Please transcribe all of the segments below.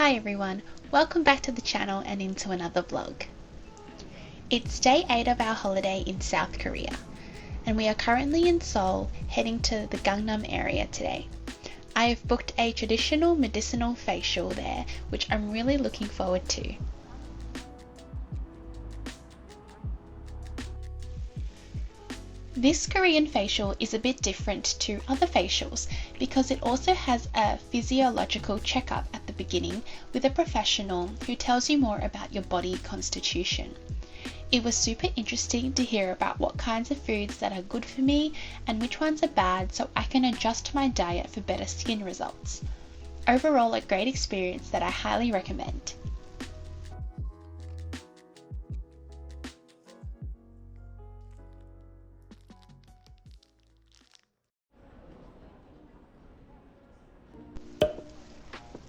Hi everyone, welcome back to the channel and into another vlog. It's day 8 of our holiday in South Korea, and we are currently in Seoul heading to the Gangnam area today. I have booked a traditional medicinal facial there, which I'm really looking forward to. This Korean facial is a bit different to other facials because it also has a physiological checkup at the beginning with a professional who tells you more about your body constitution. It was super interesting to hear about what kinds of foods that are good for me and which ones are bad so I can adjust my diet for better skin results. Overall, a great experience that I highly recommend.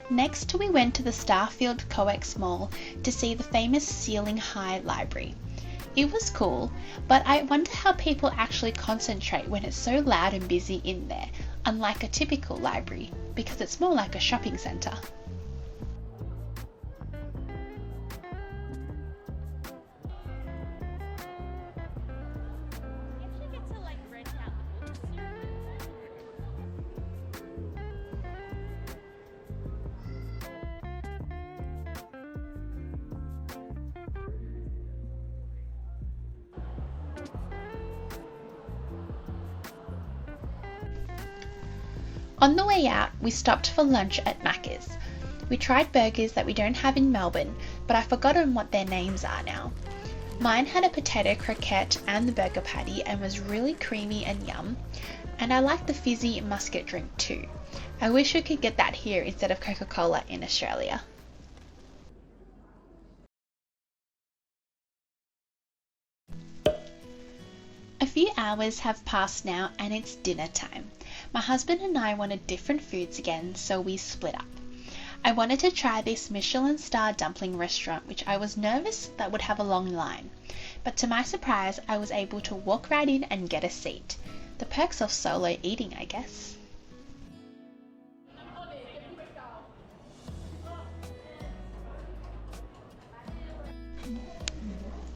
Next, we went to the Starfield Coex mall to see the famous ceiling-high library. It was cool, but I wonder how people actually concentrate when it's so loud and busy in there, unlike a typical library, because it's more like a shopping centre. On the way out, we stopped for lunch at Macca's. We tried burgers that we don't have in Melbourne, but I've forgotten what their names are now. Mine had a potato croquette and the burger patty and was really creamy and yum, and I liked the fizzy muscat drink too. I wish we could get that here instead of Coca-Cola in Australia. A few hours have passed now and it's dinner time. My husband and I wanted different foods again, so we split up. I wanted to try this Michelin star dumpling restaurant, which I was nervous that would have a long line. But to my surprise, I was able to walk right in and get a seat. The perks of solo eating, I guess.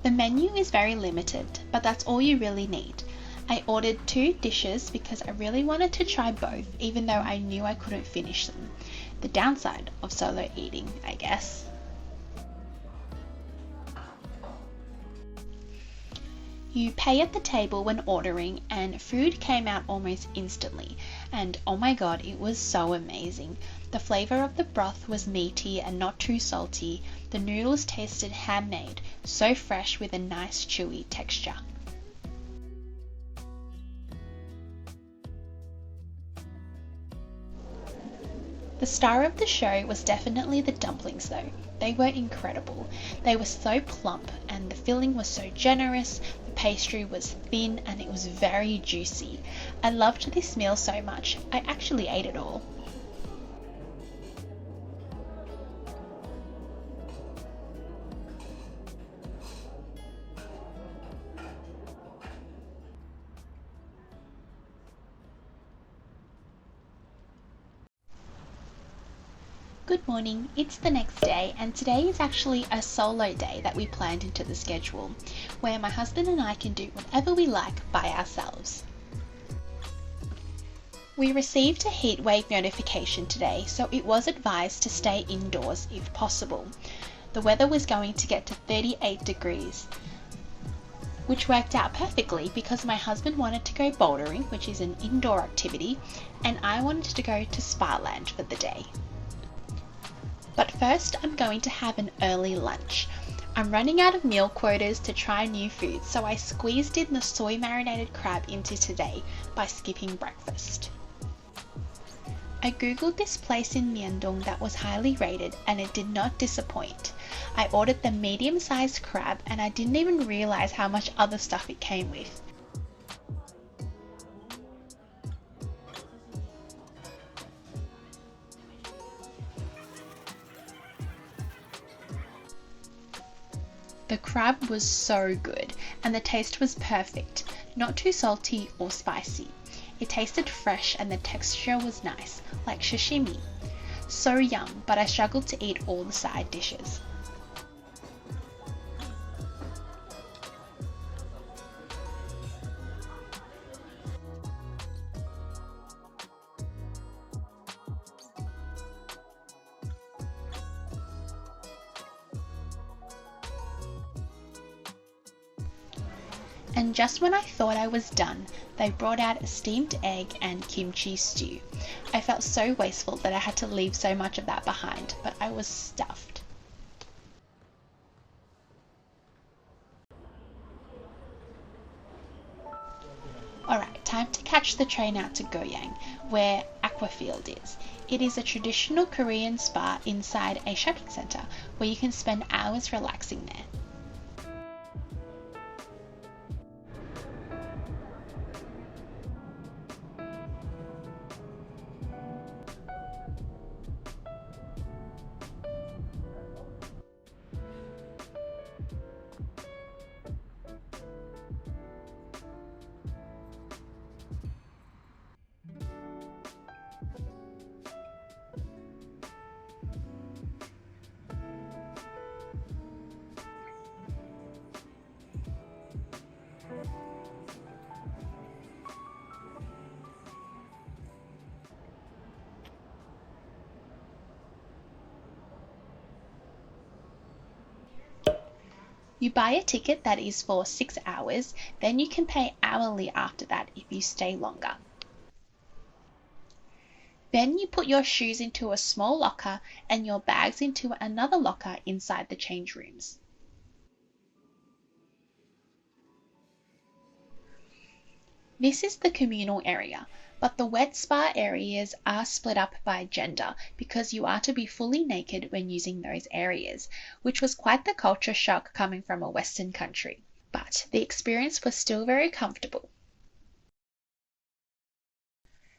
The menu is very limited, but that's all you really need. I ordered 2 dishes because I really wanted to try both, even though I knew I couldn't finish them. The downside of solo eating, I guess. You pay at the table when ordering, and food came out almost instantly, and oh my god, it was so amazing. The flavour of the broth was meaty and not too salty. The noodles tasted handmade, so fresh with a nice chewy texture. The star of the show was definitely the dumplings though. They were incredible. They were so plump and the filling was so generous, the pastry was thin and it was very juicy. I loved this meal so much, I actually ate it all. Good morning, it's the next day and today is actually a solo day that we planned into the schedule, where my husband and I can do whatever we like by ourselves. We received a heat wave notification today, so it was advised to stay indoors if possible. The weather was going to get to 38 degrees, which worked out perfectly because my husband wanted to go bouldering, which is an indoor activity, and I wanted to go to Spa-land for the day. But first, I'm going to have an early lunch. I'm running out of meal quotas to try new foods, so I squeezed in the soy marinated crab into today by skipping breakfast. I googled this place in Myeongdong that was highly rated and it did not disappoint. I ordered the medium-sized crab and I didn't even realize how much other stuff it came with. The crab was so good and the taste was perfect, not too salty or spicy. It tasted fresh and the texture was nice, like sashimi. So yum, but I struggled to eat all the side dishes. And just when I thought I was done, they brought out a steamed egg and kimchi stew. I felt so wasteful that I had to leave so much of that behind, but I was stuffed. Alright, time to catch the train out to Goyang, where Aquafield is. It is a traditional Korean spa inside a shopping centre where you can spend hours relaxing there. You buy a ticket that is for 6 hours, then you can pay hourly after that if you stay longer. Then you put your shoes into a small locker and your bags into another locker inside the change rooms. This is the communal area, but the wet spa areas are split up by gender because you are to be fully naked when using those areas, which was quite the culture shock coming from a Western country. But the experience was still very comfortable.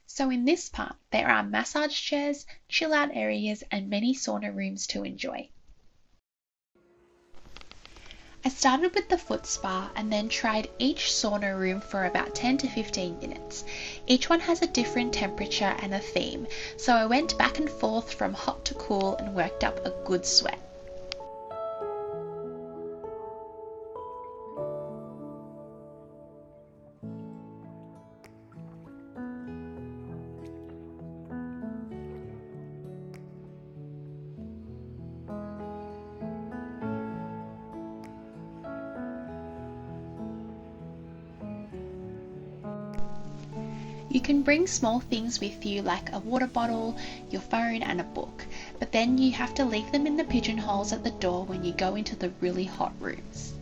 So in this part, there are massage chairs, chill out areas, and many sauna rooms to enjoy. I started with the foot spa and then tried each sauna room for about 10 to 15 minutes. Each one has a different temperature and a theme, so I went back and forth from hot to cool and worked up a good sweat. You can bring small things with you like a water bottle, your phone and a book, but then you have to leave them in the pigeonholes at the door when you go into the really hot rooms.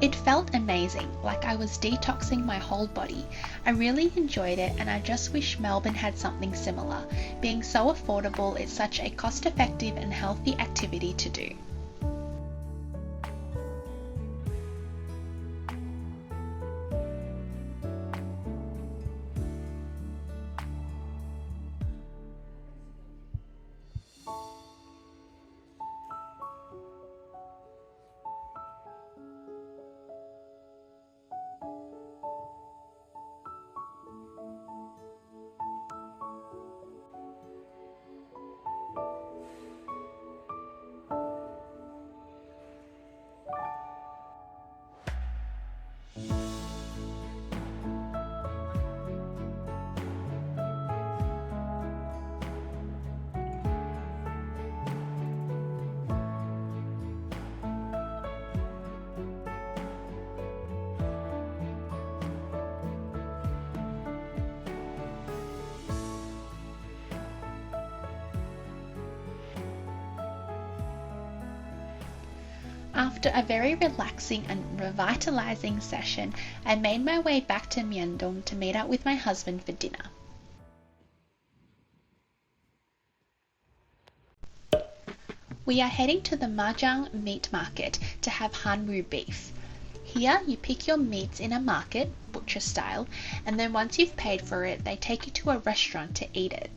It felt amazing, like I was detoxing my whole body. I really enjoyed it and I just wish Melbourne had something similar. Being so affordable, it's such a cost-effective and healthy activity to do. After a very relaxing and revitalizing session, I made my way back to Myeongdong to meet up with my husband for dinner. We are heading to the Majang meat market to have Hanwoo beef. Here you pick your meats in a market, butcher style, and then once you've paid for it, they take you to a restaurant to eat it.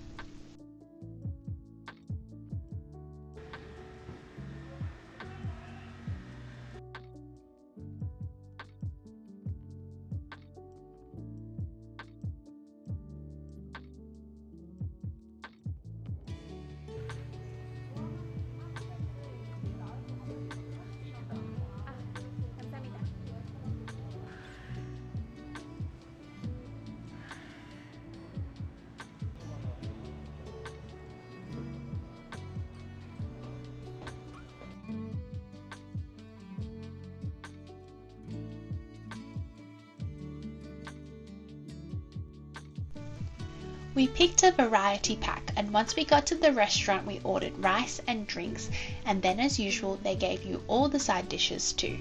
We picked a variety pack, and once we got to the restaurant we ordered rice and drinks, and then as usual they gave you all the side dishes too.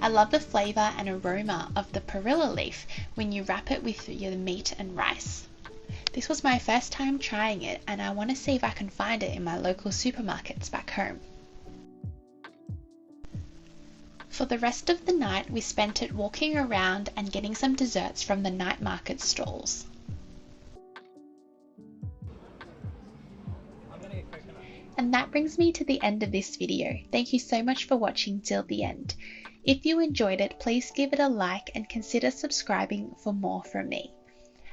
I love the flavour and aroma of the perilla leaf when you wrap it with your meat and rice. This was my first time trying it, and I want to see if I can find it in my local supermarkets back home. For the rest of the night we spent it walking around and getting some desserts from the night market stalls. And that brings me to the end of this video. Thank you so much for watching till the end. If you enjoyed it, please give it a like and consider subscribing for more from me.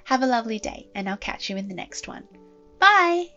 Have a lovely day, and I'll catch you in the next one. Bye!